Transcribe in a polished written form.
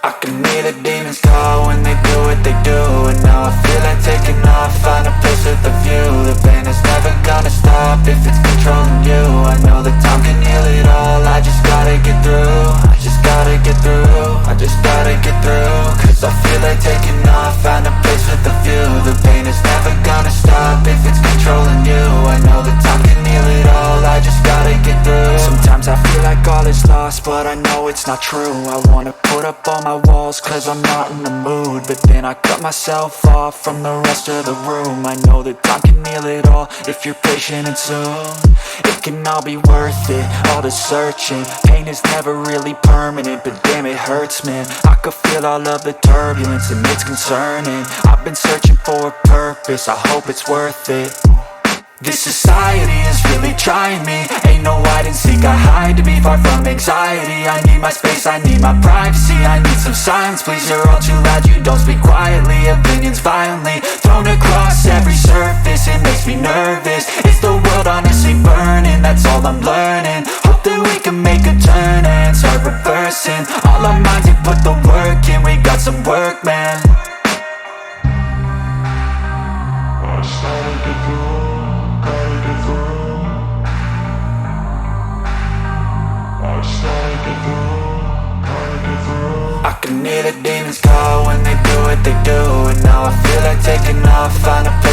I can hear the demons call when they do what they do. And now I feel like taking off, find a place with a view. The pain is never gonna stop if it's controlling you. I know that time can heal it all, I just gotta get through. I just gotta get through, I just gotta get through. Cause I feel like taking off, find a place with a view. The pain is never gonna stop if it's controlling you. I know that time can heal it all, I just gotta get through. Sometimes I feel like all is lost, but I know it's not true. I wanna put up all my walls cause I'm not in the mood, but then I cut myself off from the rest of the room. I know that time can heal it all if you're patient and soon it can all be worth it, all the searching. Pain is never really permanent, but damn it hurts, man. I could feel all of the turbulence and it's concerning. I've been searching for a purpose, I hope it's worth it. This society is really trying me. Ain't no hide and seek, I hide to be far from anxiety. I need my space, I need my privacy, I need some silence, please. You're all too loud, you don't speak quietly. Opinions violently thrown across every surface, it makes me nervous. Is the world honestly burning? That's all I'm learning. Hope that we can make a turn and start reversing all our minds and put the work in. We got some work, man. I started to do. I can hear the demons call when they do what they do. And now I feel like taking off, find a